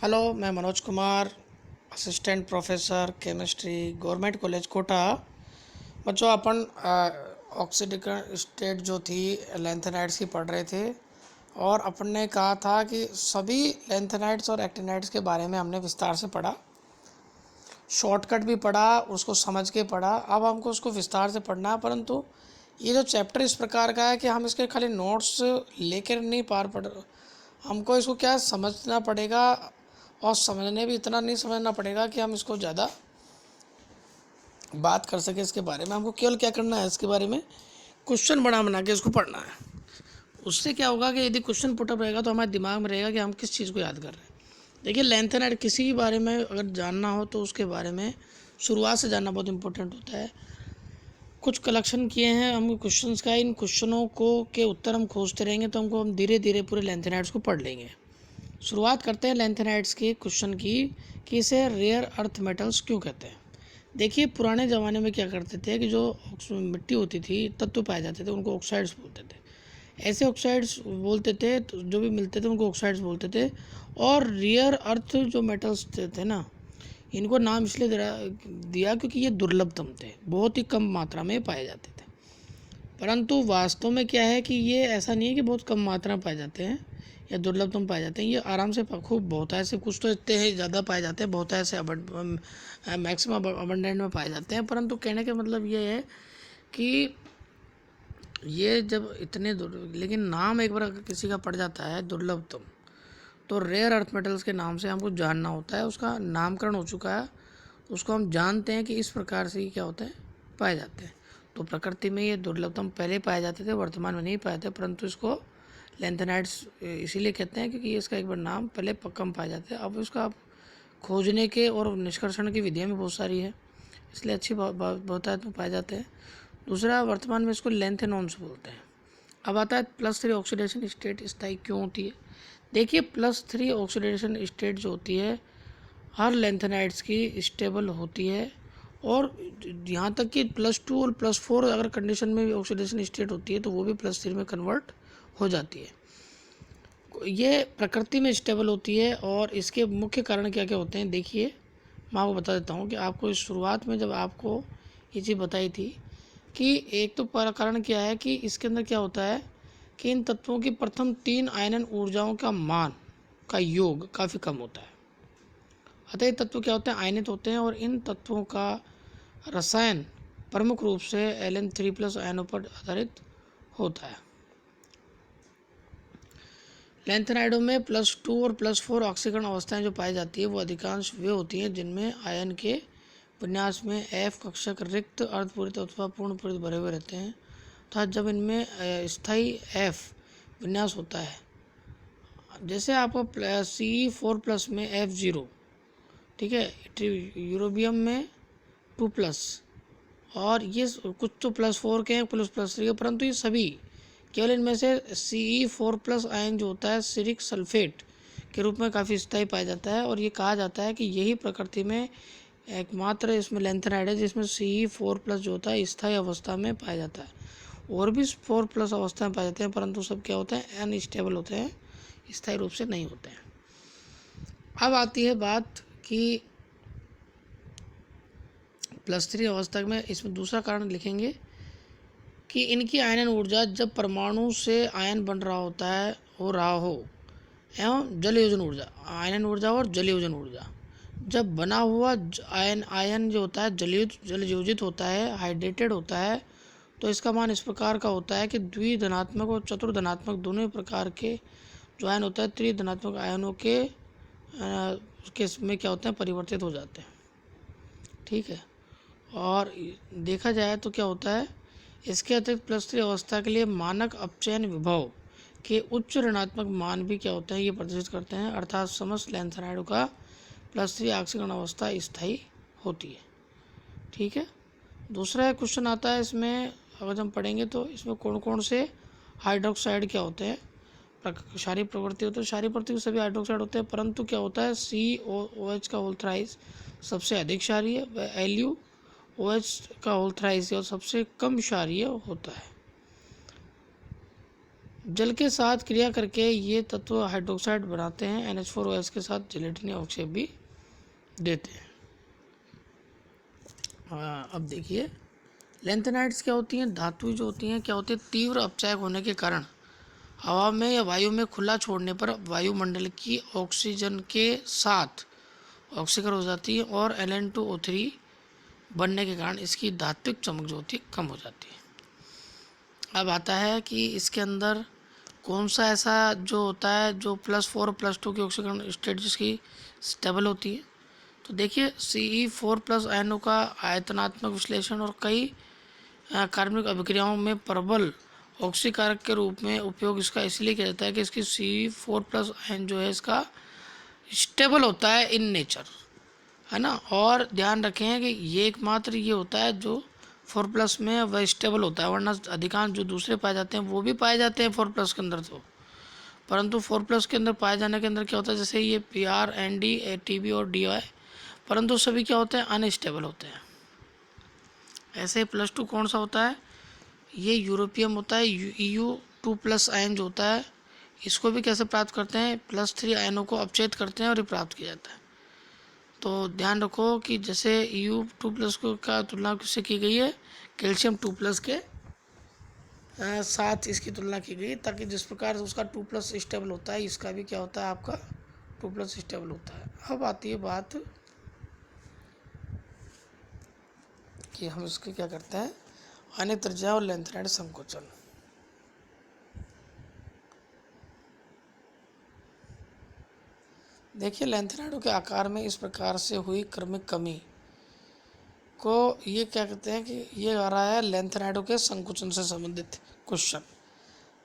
Hello, मैं Manoj Kumar, assistant professor chemistry, government college Kota. बच्चों, अपन ऑक्सीडेशन स्टेट जो थी लेंथेनाइड्स की पढ़ रहे थे और अपन ने कहा था कि सभी लेंथेनाइड्स और एक्टिनाइड्स के बारे में हमने विस्तार से पढ़ा, शॉर्टकट भी पढ़ा, उसको समझ के पढ़ा। अब हमको उसको विस्तार से पढ़ना है, परंतु ये जो चैप्टर इस प्रकार का है कि हम इसके खाली नोट्स लेकर नहीं पार पढ़, हमको इसको क्या समझना पड़ेगा, और समझने भी इतना नहीं समझना पड़ेगा कि हम इसको ज़्यादा बात कर सकें इसके बारे में। हमको केवल क्या करना है, इसके बारे में क्वेश्चन बना के इसको पढ़ना है। उससे क्या होगा कि यदि क्वेश्चन पुटअप रहेगा तो हमारे दिमाग में रहेगा कि हम किस चीज़ को याद कर रहे हैं। देखिए, लेंथेनाइड किसी के बारे में अगर जानना हो तो उसके बारे में शुरुआत से जानना बहुत इंपॉर्टेंट होता है। कुछ कलेक्शन किए हैं हम क्वेश्चंस का, इन क्वेश्चनों को के उत्तर हम खोजते रहेंगे तो हम धीरे धीरे पूरे लेंथेनाइड्स को पढ़ लेंगे। शुरुआत करते हैं लेंथेनाइड्स के क्वेश्चन की कि इसे रेयर अर्थ मेटल्स क्यों कहते हैं। देखिए, पुराने ज़माने में क्या करते थे कि जो मिट्टी होती थी, तत्व पाए जाते थे, उनको ऑक्साइड्स बोलते थे। ऐसे ऑक्साइड्स बोलते थे, तो जो भी मिलते थे उनको ऑक्साइड्स बोलते थे। और रेयर अर्थ जो मेटल्स थे ना, इनको नाम इसलिए दिया क्योंकि ये दुर्लभतम थे, बहुत ही कम मात्रा में पाए जाते थे। परंतु वास्तव में क्या है कि ये ऐसा नहीं है कि बहुत कम मात्रा में पाए जाते हैं या दुर्लभतम पाए जाते हैं। ये आराम से खूब बहुत ऐसे, कुछ तो इतने हैं ज़्यादा पाए जाते हैं, बहुत ऐसे मैक्सिमम अबंडेंट में पाए जाते हैं। परंतु कहने का मतलब ये है कि ये जब इतने लेकिन नाम एक बार किसी का पड़ जाता है दुर्लभतम, तो रेयर अर्थ मेटल्स के नाम से हमको जानना होता है, उसका नामकरण हो चुका है, उसको हम जानते हैं कि इस प्रकार से क्या होता है, पाए जाते हैं। तो प्रकृति में ये दुर्लभतम पहले पाए जाते थे, वर्तमान में नहीं पाए थे, परंतु इसको लेंथेनाइड्स इसीलिए कहते हैं क्योंकि इसका एक बार नाम पहले कम पाए जाते हैं। अब उसका खोजने के और निष्कर्षण की विधियाँ भी बहुत सारी है, इसलिए अच्छी बहुतायत में पाए जाते हैं। दूसरा, वर्तमान में इसको लेंथेनॉन्स बोलते हैं। अब आता है +3 ऑक्सीडेशन स्टेट स्थायी क्यों होती है। देखिए, +3 ऑक्सीडेशन स्टेट जो होती है हर लेंथेनाइड्स की स्टेबल होती है, और यहाँ तक कि +2 और +4 अगर कंडीशन में भी ऑक्सीडेशन स्टेट होती है तो वो भी +3 में कन्वर्ट हो जाती है। ये प्रकृति में स्टेबल होती है। और इसके मुख्य कारण क्या क्या होते हैं, देखिए मैं आपको बता देता हूँ कि आपको इस शुरुआत में जब आपको ये चीज़ बताई थी कि एक तो कारण क्या है कि इसके अंदर क्या होता है कि इन तत्वों की प्रथम 3 आयनन ऊर्जाओं का मान का योग काफ़ी कम होता है। अतः ये तत्व क्या होते हैं, आयनित होते हैं, और इन तत्वों का रसायन प्रमुख रूप से Ln3+ आयनों पर आधारित होता है। लेंथेनाइडों में +2 और +4 ऑक्सीकरण अवस्थाएं जो पाई जाती है वो अधिकांश वे होती हैं जिनमें आयन के विन्यास में F कक्षक रिक्त, अर्धपूरित अथवा पूर्ण पूरित भरे हुए रहते हैं। अर्थात जब इनमें स्थायी F विन्यास होता है, जैसे आपको Ce4+ में F0, ठीक है, यूरोबियम में 2+, और ये कुछ तो +4 के हैं, +3 के, परंतु ये सभी केवल इनमें से Ce4+ आयन जो होता है सिरिक सल्फेट के रूप में काफ़ी स्थायी पाया जाता है। और ये कहा जाता है कि यही प्रकृति में एकमात्र इसमें लेंथेनाइड है जिसमें Ce4+ जो होता है स्थायी अवस्था में पाया जाता है। और भी 4+ अवस्था में पाए जाते हैं, परंतु सब क्या होते हैं, अनस्टेबल होते हैं, स्थायी रूप से नहीं होते हैं। अब आती है बात कि +3 अवस्था में इसमें दूसरा कारण लिखेंगे कि इनकी आयनन ऊर्जा जब परमाणु से आयन बन रहा होता है, हो रहा हो, एवं जलयोजन ऊर्जा, आयनन ऊर्जा और जलयोजन ऊर्जा, जब बना हुआ आयन जो होता है जलयोजित होता है, हाइड्रेटेड होता है, तो इसका मान इस प्रकार का होता है कि द्विधनात्मक और चतुर्धनात्मक दोनों प्रकार के जो आयन होता है त्रिधनात्मक आयनों के में क्या होते हैं, परिवर्तित हो जाते हैं। ठीक है, और देखा जाए तो क्या होता है, इसके अतिरिक्त +3 अवस्था के लिए मानक अपचयन विभव के उच्च ऋणात्मक मान भी क्या होते हैं, ये प्रदर्शित करते हैं। अर्थात समस्त लेंथेनाइडों का +3 ऑक्सीकरण अवस्था स्थायी होती है। ठीक है, दूसरा क्वेश्चन आता है इसमें, अगर हम पढ़ेंगे तो इसमें कौन कौन से हाइड्रोक्साइड क्या होते हैं, क्षारीय प्रवृत्ति होती है। क्षारीय प्रवृत्ति सभी हाइड्रोक्साइड होते हैं, परंतु क्या होता है COOH का होल थ्राइस सबसे अधिक क्षारीय, LuOH का होल थ्राइस और सबसे कम क्षारीय होता है। जल के साथ क्रिया करके ये तत्व हाइड्रोक्साइड बनाते हैं, NH4OH के साथ जिलेटिनी अवक्षेप भी देते हैं। हाँ, अब देखिए लैंथेनाइड्स क्या होती हैं, धातु जो होती हैं क्या होती है, तीव्र अपचायक होने के कारण हवा में या वायु में खुला छोड़ने पर वायुमंडल की ऑक्सीजन के साथ ऑक्सीकरण हो जाती है और Ln2O3 बनने के कारण इसकी धात्विक चमक जो होती है कम हो जाती है। अब आता है कि इसके अंदर कौन सा ऐसा जो होता है जो +4 +2 की ऑक्सीकरण स्टेट जिसकी स्टेबल होती है। तो देखिए Ce4+ आयनों का आयतनात्मक विश्लेषण और कई कार्बनिक अभिक्रियाओं में प्रबल ऑक्सीकारक के रूप में उपयोग इसका इसलिए किया जाता है कि इसकी Ce4+ आयन जो है इसका स्टेबल होता है इन नेचर, है ना। और ध्यान रखें कि ये एकमात्र ये होता है जो 4+ में वह स्टेबल होता है, वरना अधिकांश जो दूसरे पाए जाते हैं वो भी पाए जाते हैं 4+ के अंदर तो, परंतु 4+ के अंदर पाए जाने के अंदर क्या होता है, जैसे ये Pr Nd Tb और Di, परंतु सभी क्या होते हैं, अनस्टेबल होते हैं। ऐसे +2 कौन सा होता है, ये यूरोपियम होता है, Eu2+ आयन जो होता है इसको भी कैसे प्राप्त करते हैं, +3 आयनों को अपचेत करते हैं और ये प्राप्त किया जाता है। तो ध्यान रखो कि जैसे Eu2+ को का तुलना किससे की गई है, कैल्शियम 2+ के साथ इसकी तुलना की गई, ताकि जिस प्रकार से उसका 2+ स्टेबल होता है इसका भी क्या होता है आपका 2+ स्टेबल होता है। अब आती है बात कि हम इसके क्या करते हैं, आयनिक त्रिज्या और लैंथेनाइड संकोचन। देखिए लैंथेनाइडों के आकार में इस प्रकार से हुई क्रमिक कमी को ये क्या कहते हैं कि ये आ रहा है लैंथेनाइडों के संकुचन से संबंधित क्वेश्चन।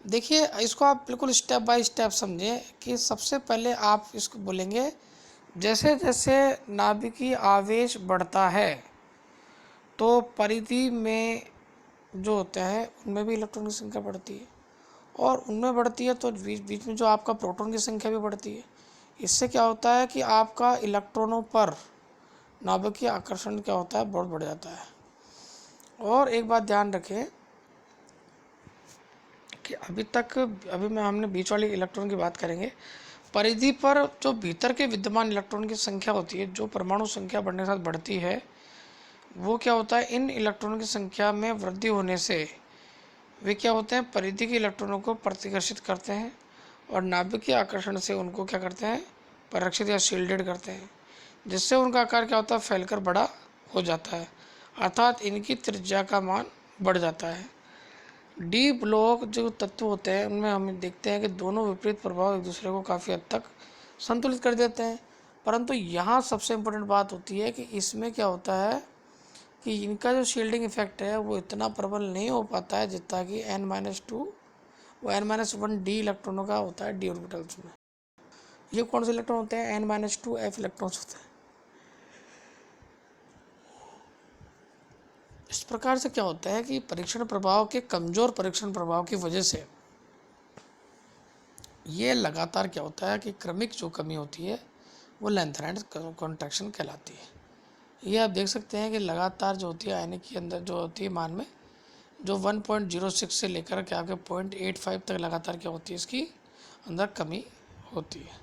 देखिए इसको आप बिल्कुल स्टेप बाय स्टेप समझें कि सबसे पहले आप इसको बोलेंगे जैसे जैसे नाभिकीय आवेश बढ़ता है तो परिधि में जो होता है उनमें भी इलेक्ट्रॉन की संख्या बढ़ती है, और उनमें बढ़ती है तो बीच बीच में जो आपका प्रोटॉन की संख्या भी बढ़ती है। इससे क्या होता है कि आपका इलेक्ट्रॉनों पर नाभिकीय आकर्षण क्या होता है, बहुत बढ़ जाता है। और एक बात ध्यान रखें कि अभी मैं हमने बीच वाली इलेक्ट्रॉन की बात करेंगे। परिधि पर जो भीतर के विद्यमान इलेक्ट्रॉन की संख्या होती है, जो परमाणु संख्या बढ़ने के साथ बढ़ती है, वो क्या होता है, इन इलेक्ट्रॉनों की संख्या में वृद्धि होने से वे क्या होते हैं, परिधि के इलेक्ट्रॉनों को प्रतिकर्षित करते हैं और नाभिकीय आकर्षण से उनको क्या करते हैं, परिरक्षित या शील्डेड करते हैं, जिससे उनका आकार क्या होता है, फैलकर बड़ा हो जाता है, अर्थात इनकी त्रिज्या का मान बढ़ जाता है। डी ब्लॉक जो तत्व होते हैं उनमें हम देखते हैं कि दोनों विपरीत प्रभाव एक दूसरे को काफ़ी हद तक संतुलित कर देते हैं, परंतु यहाँ सबसे इम्पोर्टेंट बात होती है कि इसमें क्या होता है कि इनका जो शील्डिंग इफेक्ट है वो इतना प्रबल नहीं हो पाता है जितना कि N-2 वो N-1 डी इलेक्ट्रॉनों का होता है डी ऑर्बिटल्स में। ये कौन से इलेक्ट्रॉन होते हैं, N-2 F इलेक्ट्रॉन्स होते हैं। इस प्रकार से क्या होता है कि परीक्षण प्रभाव के कमज़ोर परीक्षण प्रभाव की वजह से ये लगातार क्या होता है कि क्रमिक जो कमी होती है वो लैंथेनाइड कॉन्ट्रैक्शन कहलाती है। ये आप देख सकते हैं कि लगातार जो होती है आयनिक के अंदर जो होती है मान में जो 1.06 से लेकर के आगे 0.85 तक लगातार क्या होती है इसकी अंदर कमी होती है।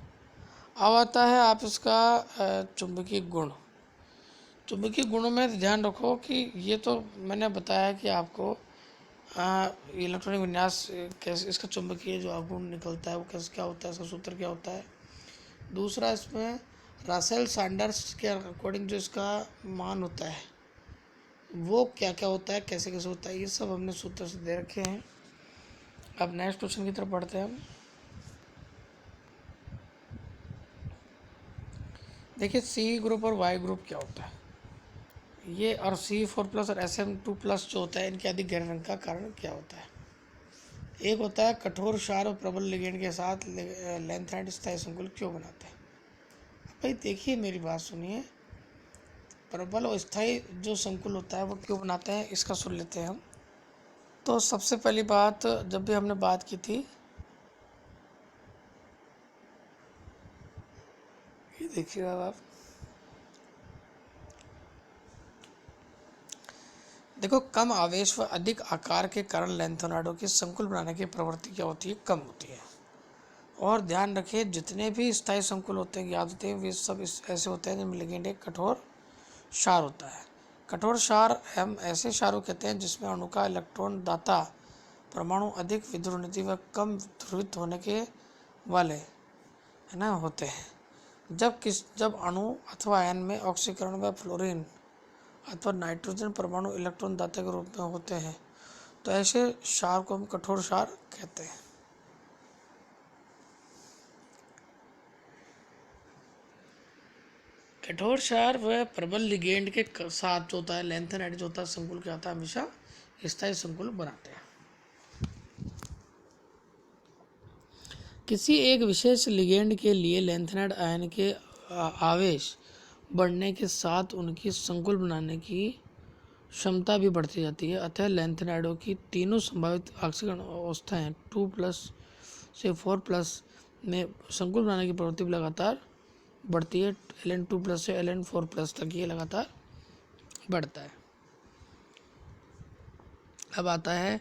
अब आता है आप इसका चुंबकीय गुण। चुंबकीय गुणों में ध्यान रखो कि ये तो मैंने बताया कि आपको इलेक्ट्रॉनिक विन्यास कैसे इसका चुंबकीय जो गुण निकलता है वो कैसे क्या होता है, इसका सूत्र क्या होता है। दूसरा इसमें रासेल सैंडर्स के अकॉर्डिंग जो इसका मान होता है वो क्या क्या होता है, कैसे कैसे होता है, ये सब हमने सूत्र से दे रखे हैं। अब नेक्स्ट क्वेश्चन की तरफ बढ़ते हैं हम। देखिए सी ग्रुप और वाई ग्रुप क्या होता है ये, और C4+ और Sm2+ जो होता है इनके अधिक गहरे रंग का कारण क्या होता है। एक होता है कठोर क्षार और प्रबल लिगेंड के साथ लैंथेनाइड स्थायी संकुल क्यों बनाते हैं। भाई देखिए मेरी बात सुनिए, प्रबल और स्थायी जो संकुल होता है वो क्यों बनाते हैं इसका सुन लेते हैं हम। तो सबसे पहली बात जब भी हमने बात की थी, ये देखिएगा आप, देखो, कम आवेश व अधिक आकार के कारण लैंथेनाइडों की संकुल बनाने की प्रवृत्ति क्या होती है, कम होती है। और ध्यान रखिए, जितने भी स्थायी संकुल होते हैं, याद होते हैं, वे सब ऐसे होते हैं जिनमें लिगेंड एक कठोर क्षार होता है। कठोर क्षार हम ऐसे क्षारों कहते हैं जिसमें अणु का इलेक्ट्रॉन दाता परमाणु अधिक विध्रुवीय व कम ध्रुवित होने के वाले, है ना, होते हैं। जब अणु अथवा आयन में ऑक्सीकरण व फ्लोरीन अथवा नाइट्रोजन परमाणु इलेक्ट्रॉन दाता के रूप में होते हैं, तो ऐसे क्षार को हम कठोर क्षार कहते हैं। कठोर क्षार व प्रबल लिगेंड के साथ जो होता है लैंथेनाइड जो होता है संकुल क्या होता है, हमेशा स्थायी संकुल बनाते हैं। किसी एक विशेष लिगेंड के लिए लैंथेनाइड आयन के आवेश बढ़ने के साथ उनकी संकुल बनाने की क्षमता भी बढ़ती जाती है। अतः लैंथेनाइडों की तीनों संभावित ऑक्सीकरण अवस्थाएं 2+ से 4+ में संकुल बनाने की प्रवृत्ति भी लगातार बढ़ती है। Ln2+ से Ln4+ तक ये लगातार बढ़ता है। अब आता है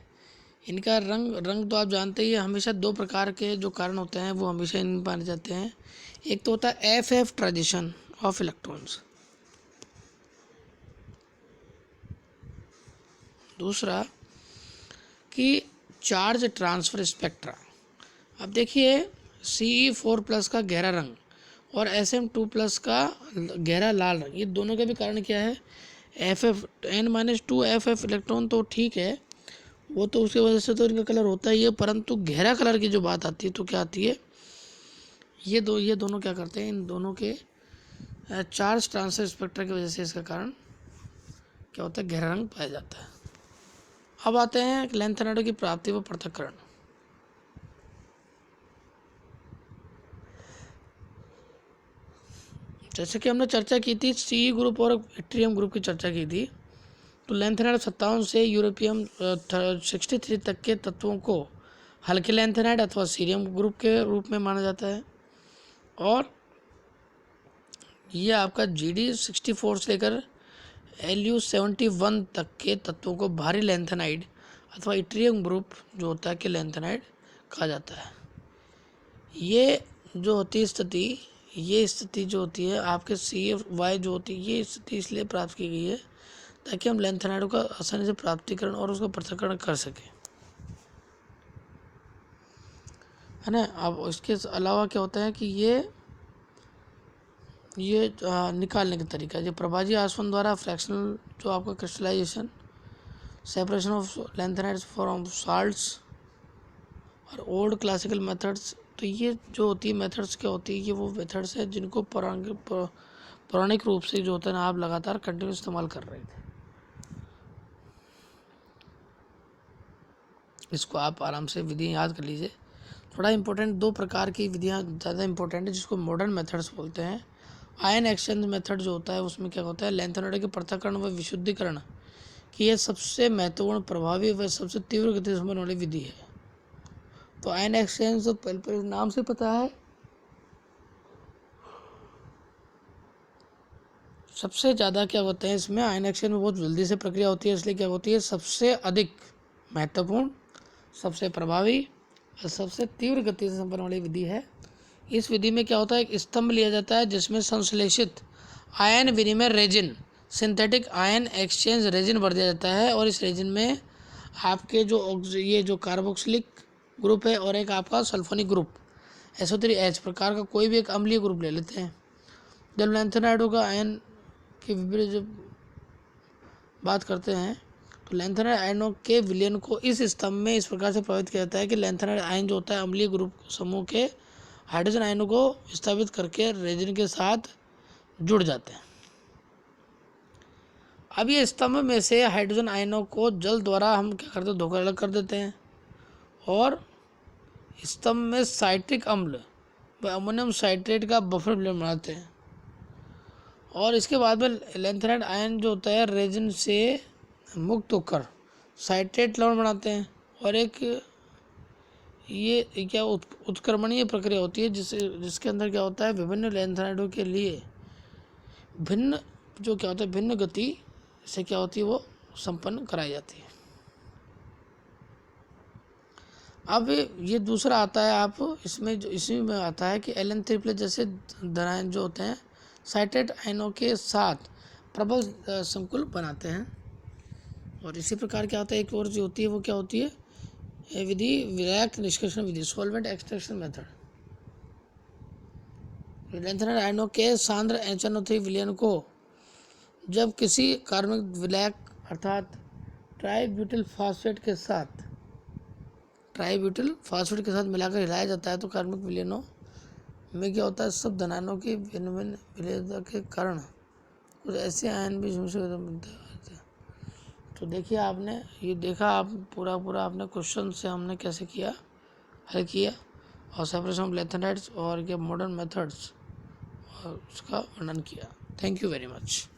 इनका रंग तो आप जानते ही हैं, हमेशा दो प्रकार के जो कारण होते हैं वो हमेशा इनमें पाए जाते हैं। एक तो होता है FF ट्रांजिशन ऑफ इलेक्ट्रॉन्स, दूसरा कि चार्ज ट्रांसफर स्पेक्ट्रा। अब देखिए Ce4+ का गहरा रंग और Sm2+ का गहरा लाल रंग, ये दोनों का भी कारण क्या है, FF N-2 FF इलेक्ट्रॉन तो ठीक है, वो तो उसकी वजह से तो इनका कलर होता ही है, परंतु गहरा कलर की जो बात आती है तो क्या आती है, ये दोनों क्या करते हैं, इन दोनों के चार्ज ट्रांसफर स्पेक्ट्रा की वजह से इसका कारण क्या होता है, गहरा रंग पाया जाता है। अब आते हैं लैंथेनाइडों की प्राप्ति व पृथक्करण। जैसे कि हमने चर्चा की थी सी ग्रुप और इट्रियम ग्रुप की चर्चा की थी, तो लैंथेनाइड 57 से यूरोपियम 63 तक के तत्वों को हल्के लैंथेनाइड अथवा सीरियम ग्रुप के रूप में माना जाता है। और यह आपका GD64 से लेकर Lu71 तक के तत्वों को भारी लैंथेनाइड अथवा इट्रियम ग्रुप जो होता है कि लैंथेनाइड कहा जाता है। ये जो होती है स्थिति, ये स्थिति जो होती है आपके CFY जो होती है, ये स्थिति इसलिए प्राप्त की गई है ताकि हम लैंथेनाइडों का आसानी से प्राप्तिकरण और उसका पृथक्करण कर सकें, है ना। अब इसके अलावा क्या होता है कि ये निकालने का तरीका है, जो प्रभाजी आसवन द्वारा फ्रैक्शनल जो आपका crystallisation, separation of lanthanides from salts और ओल्ड क्लासिकल मेथड्स। तो ये जो होती है मेथड्स क्या होती है, ये वो मेथड्स है जिनको पौराणिक रूप से जो होता है ना आप लगातार कंटिन्यू इस्तेमाल कर रहे थे। इसको आप आराम से विधियाँ याद कर लीजिए। थोड़ा इंपॉर्टेंट दो प्रकार की विधियाँ ज़्यादा इंपॉर्टेंट है जिसको मॉडर्न मेथड्स बोलते हैं। आयन एक्सचेंज मेथड जो होता है उसमें क्या होता है, लैंथेनाइड के पृथक्करण व विशुद्धिकरण की यह सबसे महत्वपूर्ण, प्रभावी व सबसे तीव्र गति से होने वाली विधि है। तो आयन एक्सचेंज तो पहले नाम से पता है, सबसे ज़्यादा क्या होता है इसमें, आयन एक्सचेंज में बहुत जल्दी से प्रक्रिया होती है, इसलिए क्या होती है सबसे अधिक महत्वपूर्ण, सबसे प्रभावी और सबसे तीव्र गति से संपन्न वाली विधि है। इस विधि में क्या होता है, एक स्तंभ लिया जाता है जिसमें संश्लेषित आयन विनिमय resin, synthetic ion exchange resin भर दिया जाता है। और इस रेजिन में आपके ये जो कार्बोक्सिलिक ग्रुप है और एक आपका सल्फोनिक ग्रुप SO3H प्रकार का कोई भी एक अम्लीय ग्रुप ले लेते हैं। जब लैंथेनाइडों का आयन की विपरीत जब बात करते हैं तो लैंथेनाइड आयनों के विलयन को इस स्तंभ में इस प्रकार से प्रभावित किया जाता है कि लैंथेनाइड आयन जो होता है अम्लीय ग्रुप समूह के हाइड्रोजन आयनों को विस्थापित करके रेजिन के साथ जुड़ जाते हैं। अब ये स्तंभ में से हाइड्रोजन आयनों को जल द्वारा हम क्या करते हैं, धोकर अलग कर देते हैं और स्तंभ में साइट्रिक अम्ल व अमोनियम साइट्रेट का बफर विलयन बनाते हैं। और इसके बाद में लैंथेनाइड आयन जो होता है रेजिन से मुक्त होकर साइट्रेट लवण बनाते हैं। और एक ये क्या उत्क्रमणीय प्रक्रिया होती है जिसके अंदर क्या होता है, विभिन्न लैंथेनाइडों के लिए भिन्न जो क्या होता है भिन्न गति से क्या होती है वो संपन्न कराई जाती है। अब ये दूसरा आता है, आप इसी में आता है कि एलन ट्रिपलेट जैसे धनायन जो होते हैं साइटेट आयनों के साथ प्रबल संकुल बनाते हैं। और इसी प्रकार क्या होता है, एक और जो होती है वो क्या होती है, विधि विलायक निष्कर्षण विधि, सॉल्वेंट एक्सट्रैक्शन मेथड। लैंथेनाइड आयनों के सांद्र HNO3 विलयन को जब किसी कार्बनिक विलायक अर्थात ट्राईब्यूटिल फास्फेट के साथ मिलाकर हिलाया जाता है तो कार्बनिक विलयनों में क्या होता है, सब धनायनों की भिन्न विलयनता के कारण कुछ ऐसे आयन भी मिलते हैं। तो देखिए आपने ये देखा, आप पूरा आपने क्वेश्चन से हमने कैसे किया, हल किया, और सेपरेशन ऑफ लैंथेनाइड्स और के मॉडर्न मेथड्स और उसका वर्णन किया। Thank you very much.